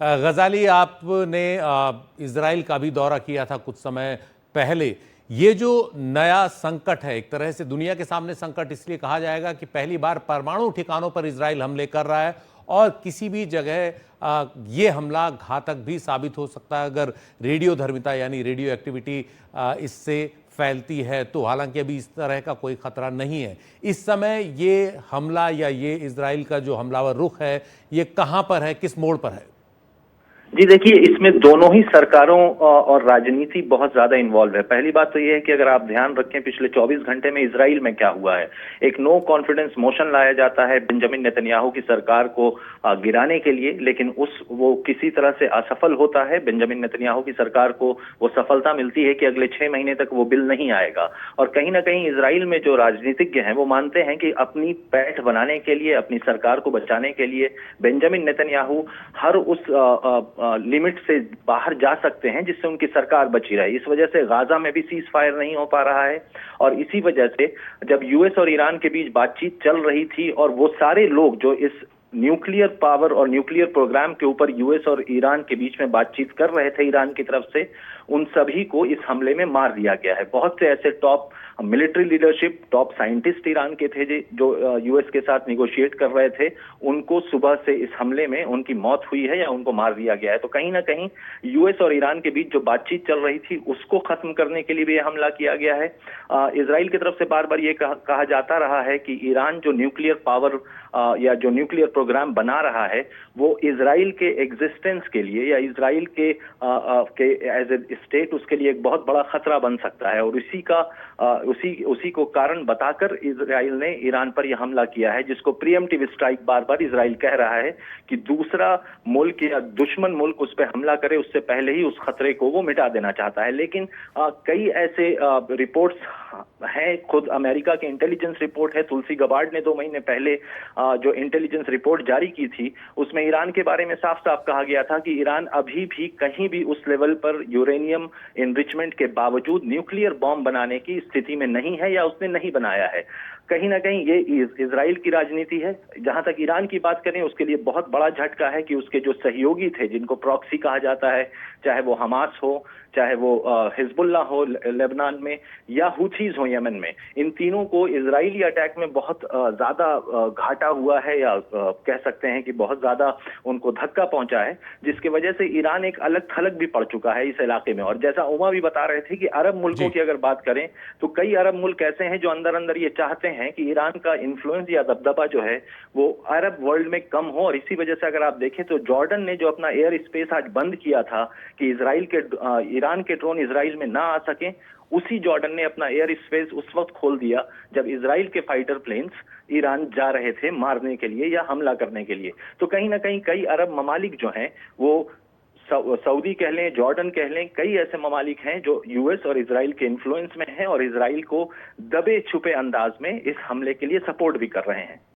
गजाली, आपने इजराइल का भी दौरा किया था कुछ समय पहले। ये जो नया संकट है, एक तरह से दुनिया के सामने संकट इसलिए कहा जाएगा कि पहली बार परमाणु ठिकानों पर इजराइल हमले कर रहा है और किसी भी जगह ये हमला घातक भी साबित हो सकता है अगर रेडियो धर्मिता यानी रेडियो एक्टिविटी इससे फैलती है तो। हालांकि अभी इस तरह का कोई खतरा नहीं है इस समय। ये हमला या ये इजराइल का जो हमलावर रुख है, ये कहां पर है, किस मोड़ पर है? जी देखिए, इसमें दोनों ही सरकारों और राजनीति बहुत ज्यादा इन्वॉल्व है। पहली बात तो ये है कि अगर आप ध्यान रखें पिछले 24 घंटे में इजराइल में क्या हुआ है। एक नो कॉन्फिडेंस मोशन लाया जाता है बेंजामिन नेतन्याहू की सरकार को गिराने के लिए, लेकिन वो किसी तरह से असफल होता है। बेंजामिन नेतन्याहू की सरकार को वो सफलता मिलती है कि अगले 6 महीने तक वो बिल नहीं आएगा। और कहीं ना कहीं इजराइल में जो राजनीतिज्ञ हैं वो मानते हैं कि अपनी पैठ बनाने के लिए, अपनी सरकार को बचाने के लिए बेंजामिन नेतन्याहू हर उस लिमिट से बाहर जा सकते हैं जिससे उनकी सरकार बची रहे। इस वजह से गाजा में भी सीज फायर नहीं हो पा रहा है और इसी वजह से जब यूएस और ईरान के बीच बातचीत चल रही थी और वो सारे लोग जो इस न्यूक्लियर पावर और न्यूक्लियर प्रोग्राम के ऊपर यूएस और ईरान के बीच में बातचीत कर रहे थे ईरान की तरफ से, उन सभी को इस हमले में मार दिया गया है। बहुत से ऐसे top military leadership, top scientist Iran के थे जो यूएस के साथ निगोशिएट कर रहे थे, उनको सुबह से इस हमले में उनकी मौत हुई है या उनको मार दिया गया है। तो कहीं ना कहीं यूएस और ईरान के बीच जो बातचीत चल रही थी उसको खत्म करने के लिए भी यह हमला किया गया है। इजराइल की तरफ से बार बार ये कहा जाता रहा है कि ईरान जो न्यूक्लियर पावर या जो न्यूक्लियर प्रोग्राम बना रहा है वो इजराइल के एग्जिस्टेंस के लिए या इजराइल के एज ए स्टेट उसके लिए एक बहुत बड़ा खतरा बन सकता है। और उसी को कारण बताकर इजराइल ने ईरान पर यह हमला किया है, जिसको प्रीएम्प्टिव स्ट्राइक बार बार इजराइल कह रहा है कि दूसरा मुल्क या दुश्मन मुल्क उस पर हमला करे उससे पहले ही उस खतरे को वो मिटा देना चाहता है। लेकिन कई ऐसे रिपोर्ट्स हैं, खुद अमेरिका के इंटेलिजेंस रिपोर्ट है, तुलसी गबार्ड ने 2 महीने पहले जो इंटेलिजेंस रिपोर्ट जारी की थी उसमें ईरान के बारे में साफ साफ कहा गया था कि ईरान अभी भी कहीं भी उस लेवल पर यूरेनियम एनरिचमेंट के बावजूद न्यूक्लियर बॉम्ब बनाने की स्थिति में नहीं है या उसने नहीं बनाया है। कहीं ना कहीं ये इजराइल की राजनीति है। जहां तक ईरान की बात करें उसके लिए बहुत बड़ा झटका है कि उसके जो सहयोगी थे, जिनको प्रॉक्सी कहा जाता है, चाहे वो हमास हो, चाहे वो हिजबुल्लाह हो लेबनान में या हुथीज हो यमन में, इन तीनों को इजरायली अटैक में बहुत ज्यादा घाटा हुआ है या कह सकते हैं कि बहुत ज्यादा उनको धक्का पहुंचा है, जिसकी वजह से ईरान एक अलग थलग भी पड़ चुका है इस इलाके में। और जैसा उमा भी बता रहे थे कि अरब मुल्कों की अगर बात करें तो कई अरब मुल्क ऐसे हैं जो अंदर अंदर ये चाहते हैं कि ईरान का इन्फ्लुएंस या दबदबा जो है वो अरब वर्ल्ड में कम हो। और इसी वजह से अगर आप देखें तो जॉर्डन ने जो अपना एयर स्पेस आज बंद किया था कि ईरान के ड्रोन इजराइल में ना आ सकें, उसी जॉर्डन ने अपना एयर स्पेस उस वक्त खोल दिया जब इजराइल के फाइटर प्लेन्स ईरान जा रहे थे मारने के लिए या हमला करने के लिए। तो कहीं ना कहीं कई अरब ममालिक जो हैं वो सऊदी कह लें, जॉर्डन कह लें, कई ऐसे ममालिक हैं जो यूएस और इजराइल के इन्फ्लुएंस में हैं और इजराइल को दबे छुपे अंदाज में इस हमले के लिए सपोर्ट भी कर रहे हैं।